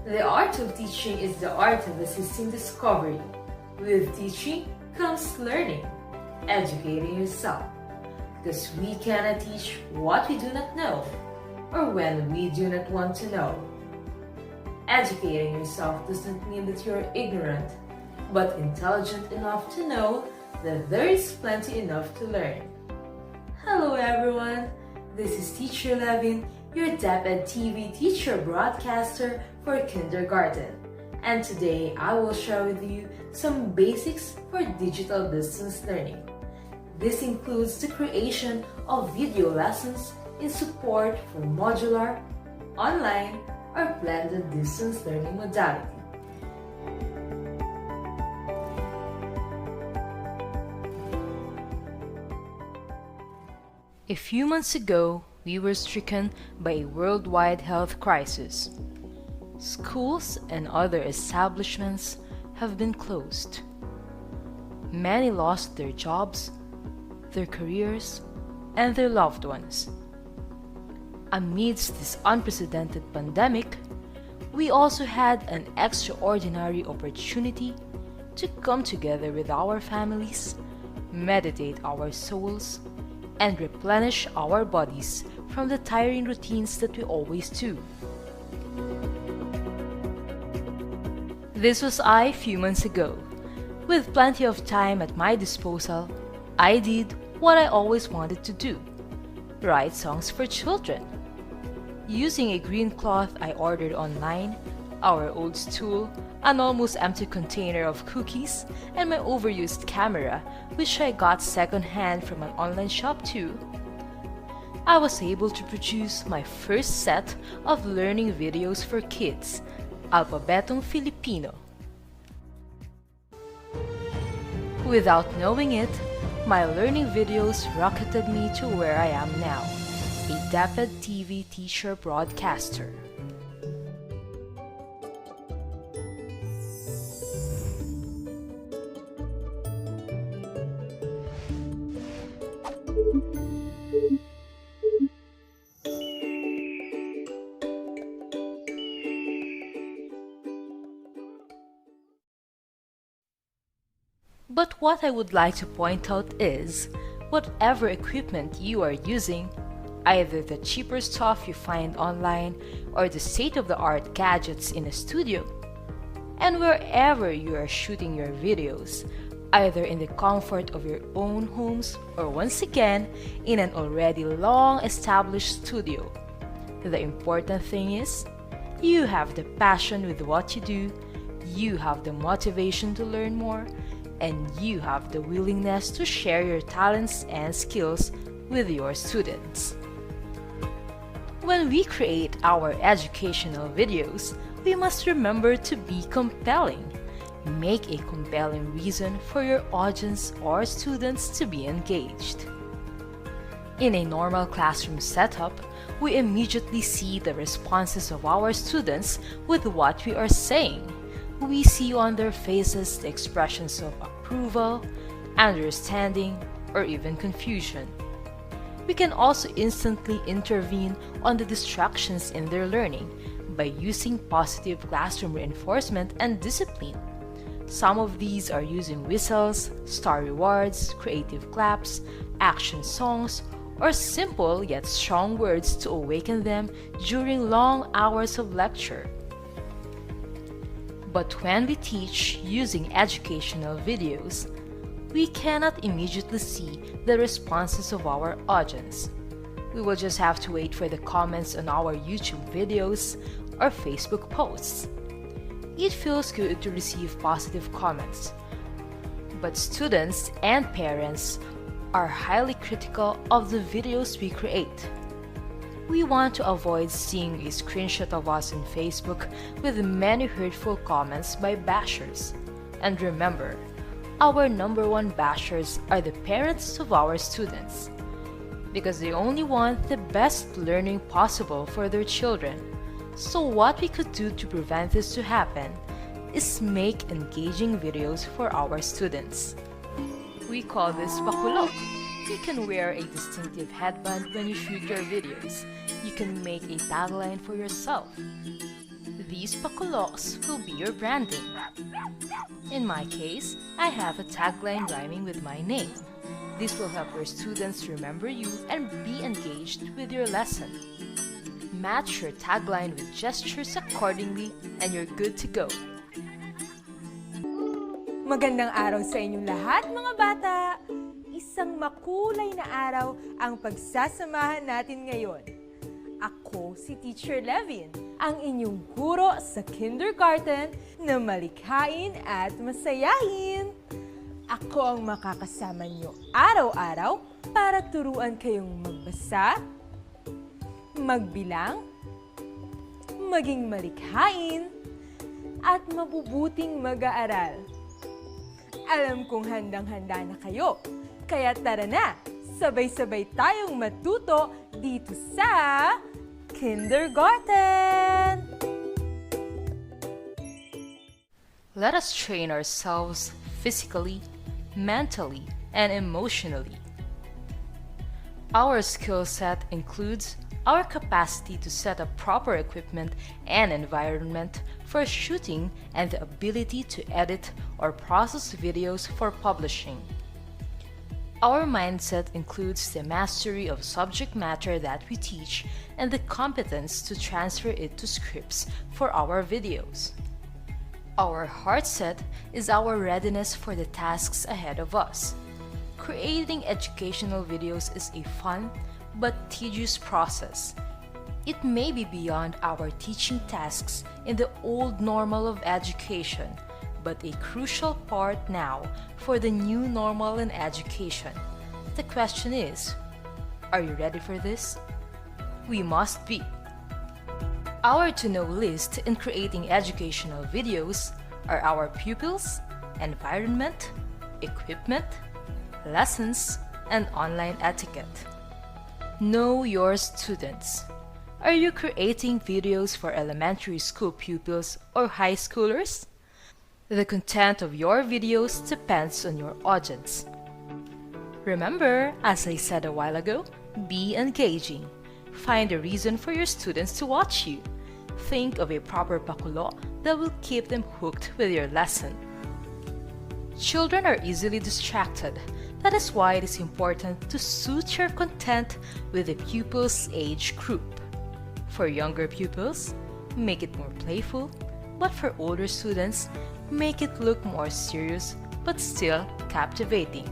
The art of teaching is the art of assisting discovery. With teaching comes learning, educating yourself. Because we cannot teach what we do not know, or when we do not want to know. Educating yourself doesn't mean that you're ignorant, but intelligent enough to know that there is plenty enough to learn. Hello everyone, this is Teacher Levin, your DepEd TV teacher broadcaster for kindergarten. And today I will share with you some basics for digital distance learning. This includes the creation of video lessons in support for modular, online, or blended distance learning modality. A few months ago, we were stricken by a worldwide health crisis. Schools and other establishments have been closed. Many lost their jobs, their careers, and their loved ones. Amidst this unprecedented pandemic, we also had an extraordinary opportunity to come together with our families, meditate our souls, and replenish our bodies from the tiring routines that we always do. This was a few months ago. With plenty of time at my disposal, I did what I always wanted to do: write songs for children. Using a green cloth I ordered online, our old stool, an almost empty container of cookies, and my overused camera, which I got second-hand from an online shop too, I was able to produce my first set of learning videos for kids, Alphabetong Filipino. Without knowing it, my learning videos rocketed me to where I am now, a DepEd TV teacher broadcaster. But what I would like to point out is, whatever equipment you are using, either the cheaper stuff you find online or the state-of-the-art gadgets in a studio, and wherever you are shooting your videos, either in the comfort of your own homes or once again in an already long-established studio, the important thing is, you have the passion with what you do, you have the motivation to learn more, and you have the willingness to share your talents and skills with your students. When we create our educational videos, we must remember to be compelling. Make a compelling reason for your audience or students to be engaged. In a normal classroom setup, we immediately see the responses of our students with what we are saying. We see on their faces the expressions of approval, understanding, or even confusion. We can also instantly intervene on the distractions in their learning by using positive classroom reinforcement and discipline. Some of these are using whistles, star rewards, creative claps, action songs, or simple yet strong words to awaken them during long hours of lecture. But when we teach using educational videos, we cannot immediately see the responses of our audience. We will just have to wait for the comments on our YouTube videos or Facebook posts. It feels good to receive positive comments, but students and parents are highly critical of the videos we create. We want to avoid seeing a screenshot of us on Facebook with many hurtful comments by bashers. And remember, our #1 bashers are the parents of our students, because they only want the best learning possible for their children. So what we could do to prevent this to happen is make engaging videos for our students. We call this pakulok. You can wear a distinctive headband when you shoot your videos. You can make a tagline for yourself. These pakulos will be your branding. In my case, I have a tagline rhyming with my name. This will help your students remember you and be engaged with your lesson. Match your tagline with gestures accordingly and you're good to go. Magandang araw sa inyong lahat, mga bata! Isang makulay na araw ang pagsasamahan natin ngayon. Ako si Teacher Levin, ang inyong guro sa kindergarten na malikhain at masayahin. Ako ang makakasama niyo araw-araw para turuan kayong magbasa, magbilang, maging malikhain, at mabubuting mag-aaral. Alam kong handang-handa na kayo, kaya tara na, sabay-sabay tayong matuto dito sa Kindergarten! Let us train ourselves physically, mentally, and emotionally. Our skill set includes our capacity to set up proper equipment and environment for shooting and the ability to edit or process videos for publishing. Our mindset includes the mastery of subject matter that we teach and the competence to transfer it to scripts for our videos. Our heart set is our readiness for the tasks ahead of us. Creating educational videos is a fun but tedious process. It may be beyond our teaching tasks in the old normal of education, but a crucial part now for the new normal in education. The question is, are you ready for this? We must be. Our to-know list in creating educational videos are our pupils, environment, equipment, lessons, and online etiquette. Know your students. Are you creating videos for elementary school pupils or high schoolers? The content of your videos depends on your audience. Remember, as I said a while ago, be engaging. Find a reason for your students to watch you. Think of a proper pakulo that will keep them hooked with your lesson. Children are easily distracted. That is why it is important to suit your content with the pupil's age group. For younger pupils, make it more playful, but for older students, make it look more serious but still captivating.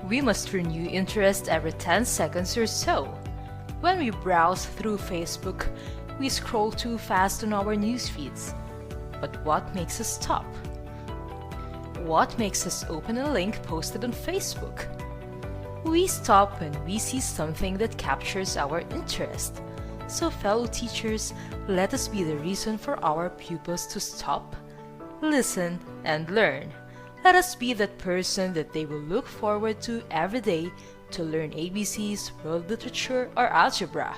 We must renew interest every 10 seconds or so. When we browse through Facebook, we scroll too fast on our news feeds. But what makes us stop? What makes us open a link posted on Facebook? We stop when we see something that captures our interest. So fellow teachers, let us be the reason for our pupils to stop, listen, and learn. Let us be that person that they will look forward to every day to learn ABCs, world literature, or algebra.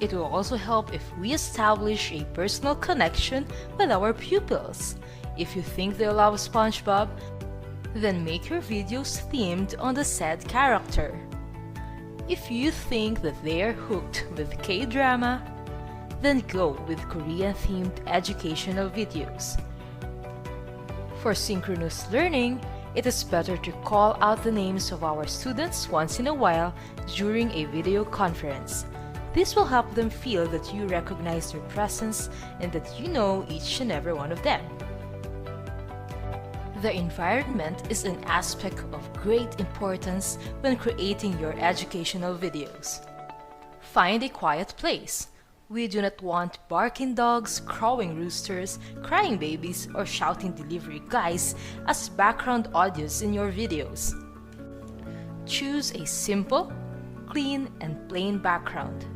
It will also help if we establish a personal connection with our pupils. If you think they love SpongeBob, then make your videos themed on the said character. If you think that they are hooked with K-drama, then go with Korean-themed educational videos. For synchronous learning, it is better to call out the names of our students once in a while during a video conference. This will help them feel that you recognize their presence and that you know each and every one of them. The environment is an aspect of great importance when creating your educational videos. Find a quiet place. We do not want barking dogs, crowing roosters, crying babies, or shouting delivery guys as background audios in your videos. Choose a simple, clean, and plain background.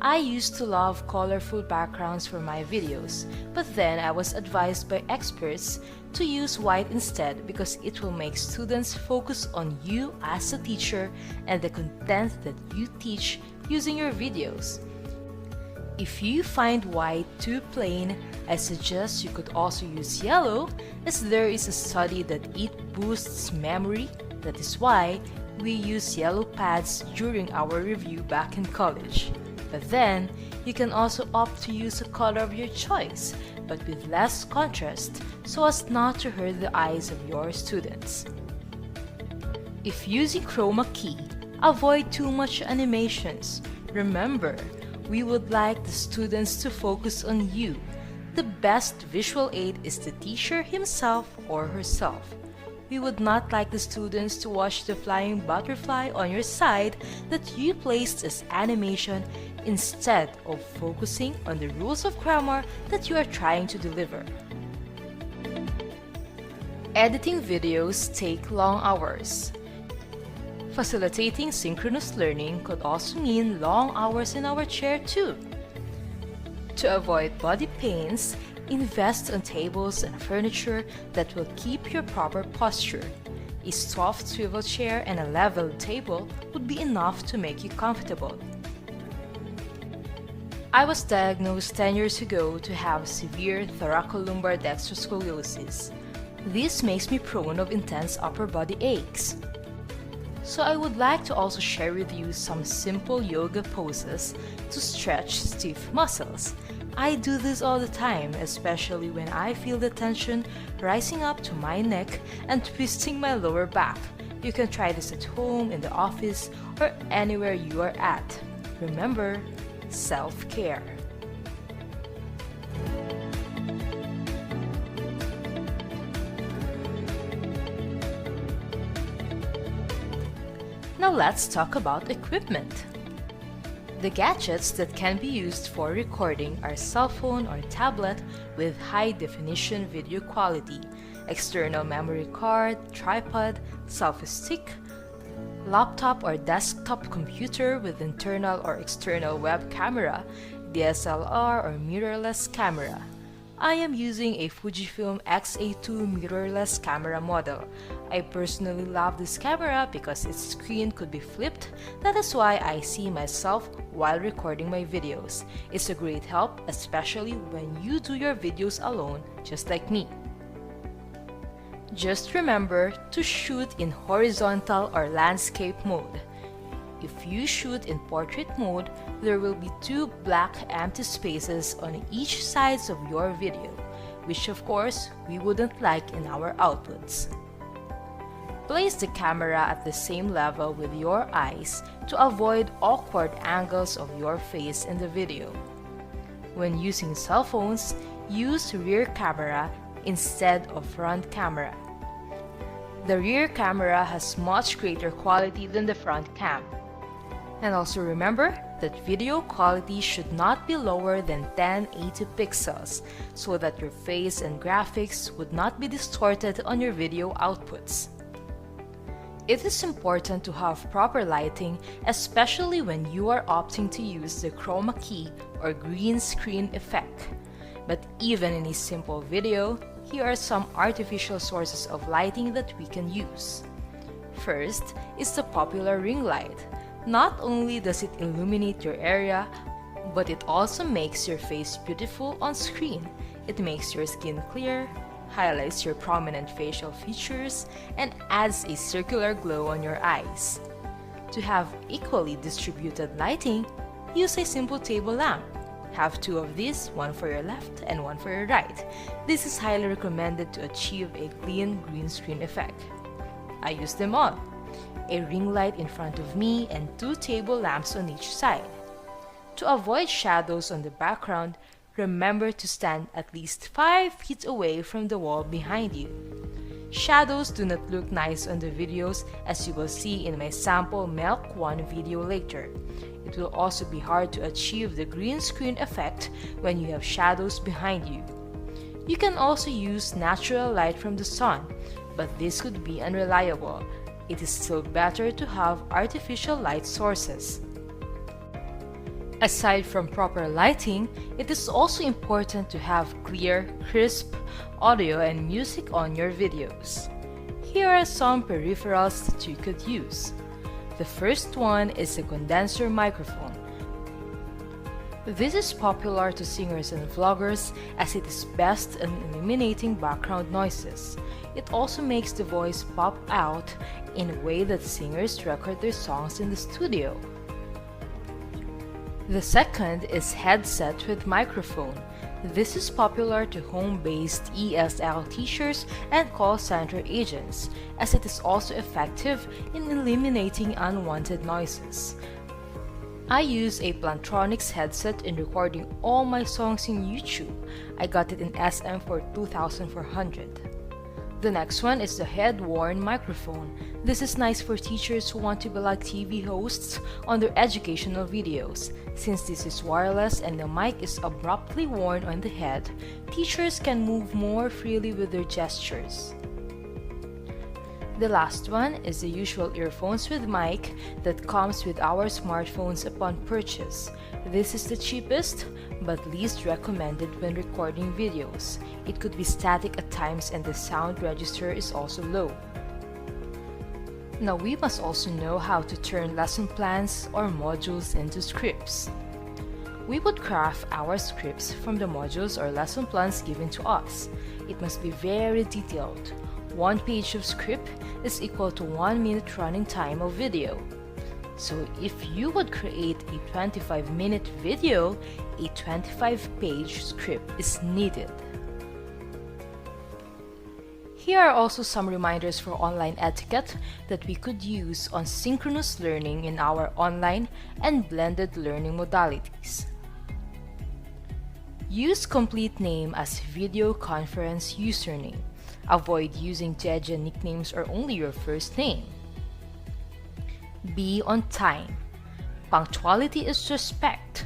I used to love colorful backgrounds for my videos, but then I was advised by experts to use white instead because it will make students focus on you as a teacher and the content that you teach using your videos. If you find white too plain, I suggest you could also use yellow, as there is a study that it boosts memory. That is why we use yellow pads during our review back in college. But then, You can also opt to use a color of your choice, but with less contrast so as not to hurt the eyes of your students. If using chroma key, avoid too much animations. Remember, we would like the students to focus on you. The best visual aid is the teacher himself or herself. We would not like the students to watch the flying butterfly on your side that you placed as animation instead of focusing on the rules of grammar that you are trying to deliver. Editing videos take long hours. Facilitating synchronous learning could also mean long hours in our chair too. To avoid body pains, invest on tables and furniture that will keep your proper posture. A soft swivel chair and a leveled table would be enough to make you comfortable. I was diagnosed 10 years ago to have severe thoracolumbar dextroscoliosis. This makes me prone of intense upper body aches. So I would like to also share with you some simple yoga poses to stretch stiff muscles. I do this all the time, especially when I feel the tension rising up to my neck and twisting my lower back. You can try this at home, in the office, or anywhere you are at. Remember, self-care. Now let's talk about equipment. The gadgets that can be used for recording are cell phone or tablet with high-definition video quality, external memory card, tripod, selfie stick, laptop or desktop computer with internal or external web camera, DSLR or mirrorless camera. I am using a Fujifilm X-A2 mirrorless camera model. I personally love this camera because its screen could be flipped. That is why I see myself while recording my videos. It's a great help, especially when you do your videos alone, just like me. Just remember to shoot in horizontal or landscape mode. If you shoot in portrait mode, there will be 2 black empty spaces on each side of your video, which of course we wouldn't like in our outputs. Place the camera at the same level with your eyes to avoid awkward angles of your face in the video. When using cell phones, use rear camera instead of front camera. The rear camera has much greater quality than the front cam. And also remember that video quality should not be lower than 1080 pixels so that your face and graphics would not be distorted on your video outputs. It is important to have proper lighting, especially when you are opting to use the chroma key or green screen effect. But even in a simple video, here are some artificial sources of lighting that we can use. First is the popular ring light. Not only does it illuminate your area, but it also makes your face beautiful on screen. It makes your skin clear, highlights your prominent facial features, and adds a circular glow on your eyes. To have equally distributed lighting, use a simple table lamp. Have 2 of these, one for your left and one for your right. This is highly recommended to achieve a clean green screen effect. I use them all. A ring light in front of me and 2 table lamps on each side. To avoid shadows on the background, remember to stand at least 5 feet away from the wall behind you. Shadows do not look nice on the videos, as you will see in my sample Milk 1 video later. It will also be hard to achieve the green screen effect when you have shadows behind you. You can also use natural light from the sun, but this could be unreliable. It is still better to have artificial light sources. Aside from proper lighting, it is also important to have clear, crisp audio and music on your videos. Here are some peripherals that you could use. The first one is a condenser microphone. This is popular to singers and vloggers as it is best in eliminating background noises. It also makes the voice pop out in a way that singers record their songs in the studio. The second is headset with microphone. This is popular to home-based ESL teachers and call center agents, as it is also effective in eliminating unwanted noises. I use a Plantronics headset in recording all my songs in YouTube. I got it in SM for 2,400. The next one is the head-worn microphone. This is nice for teachers who want to be like TV hosts on their educational videos. Since this is wireless and the mic is abruptly worn on the head, teachers can move more freely with their gestures. The last one is the usual earphones with mic that comes with our smartphones upon purchase. This is the cheapest but least recommended when recording videos. It could be static at times and the sound register is also low. Now we must also know how to turn lesson plans or modules into scripts. We would craft our scripts from the modules or lesson plans given to us. It must be very detailed. One page of script is equal to 1 minute running time of video. So if you would create a 25-minute video, a 25-page script is needed. Here are also some reminders for online etiquette that we could use on synchronous learning in our online and blended learning modalities. Use complete name as video conference username. Avoid using Jeje nicknames or only your first name. Be on time. Punctuality is respect.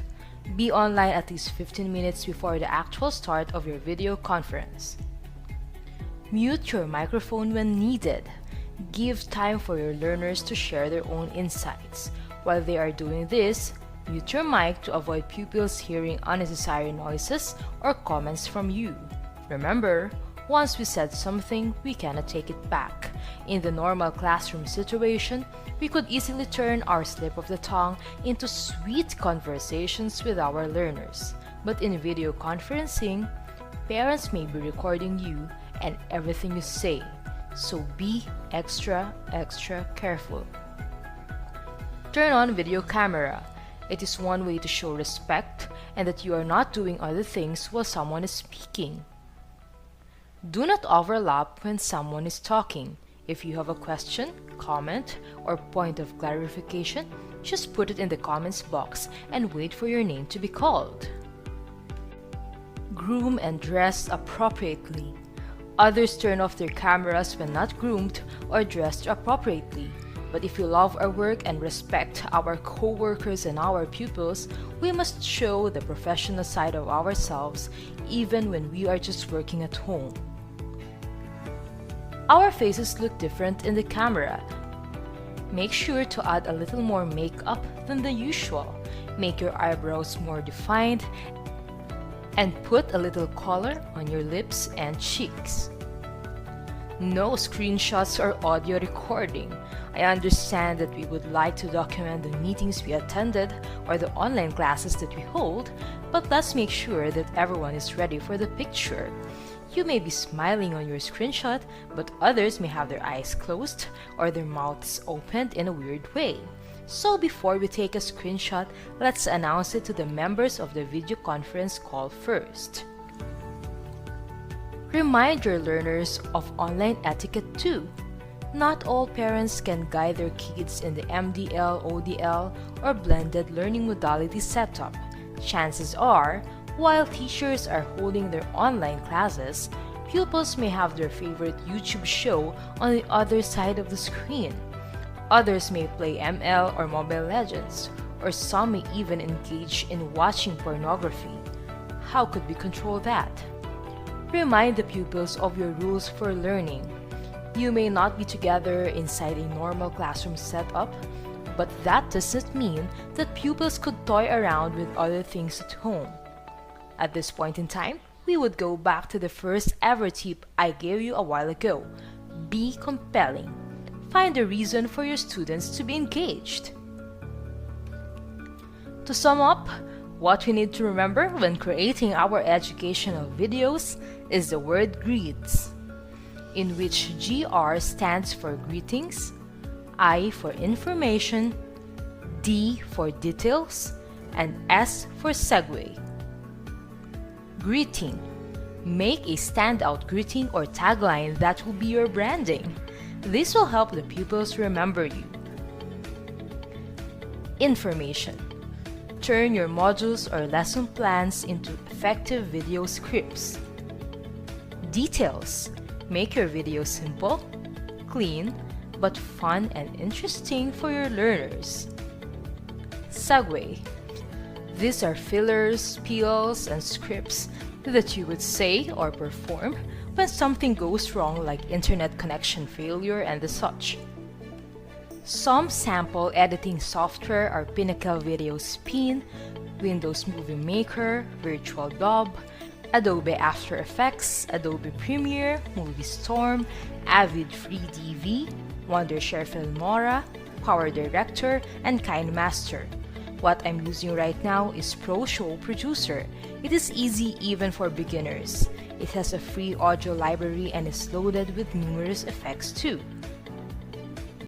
Be online at least 15 minutes before the actual start of your video conference. Mute your microphone when needed. Give time for your learners to share their own insights. While they are doing this, mute your mic to avoid pupils hearing unnecessary noises or comments from you. Remember, once we said something, we cannot take it back. In the normal classroom situation, we could easily turn our slip of the tongue into sweet conversations with our learners. But in video conferencing, parents may be recording you and everything you say, so be extra careful. Turn on video camera. It is one way to show respect and that you are not doing other things while someone is speaking. Do not overlap when someone is talking. If you have a question, comment, or point of clarification, just put it in the comments box and wait for your name to be called. Groom and dress appropriately. Others turn off their cameras when not groomed or dressed appropriately. But if we love our work and respect our co-workers and our pupils, we must show the professional side of ourselves even when we are just working at home. Our faces look different in the camera. Make sure to add a little more makeup than the usual. Make your eyebrows more defined and put a little color on your lips and cheeks. No screenshots or audio recording. I understand that we would like to document the meetings we attended or the online classes that we hold, but let's make sure that everyone is ready for the picture. You may be smiling on your screenshot, but others may have their eyes closed or their mouths opened in a weird way. So before we take a screenshot, let's announce it to the members of the video conference call first. Remind your learners of online etiquette too. Not all parents can guide their kids in the MDL, ODL, or blended learning modality setup. Chances are, while teachers are holding their online classes, pupils may have their favorite YouTube show on the other side of the screen. Others may play ML or Mobile Legends, or some may even engage in watching pornography. How could we control that? Remind the pupils of your rules for learning. You may not be together inside a normal classroom setup, but that doesn't mean that pupils could toy around with other things at home. At this point in time, we would go back to the first ever tip I gave you a while ago. Be compelling. Find a reason for your students to be engaged. To sum up, what we need to remember when creating our educational videos is the word greets, in which GR stands for greetings, I for information, D for details, and S for segue. Greeting. Make a standout greeting or tagline that will be your branding. This will help the pupils remember you. Information. Turn your modules or lesson plans into effective video scripts. Details. Make your video simple, clean, but fun and interesting for your learners. Segue. These are fillers, spills, and scripts that you would say or perform when something goes wrong, like internet connection failure and the such. Some sample editing software are Pinnacle Video Spin, Windows Movie Maker, Virtual Dub, Adobe After Effects, Adobe Premiere, Movie Storm, Avid Free DV, Wondershare Filmora, Power Director, and KineMaster. What I'm using right now is Pro Show Producer. It is easy even for beginners. It has a free audio library and is loaded with numerous effects too.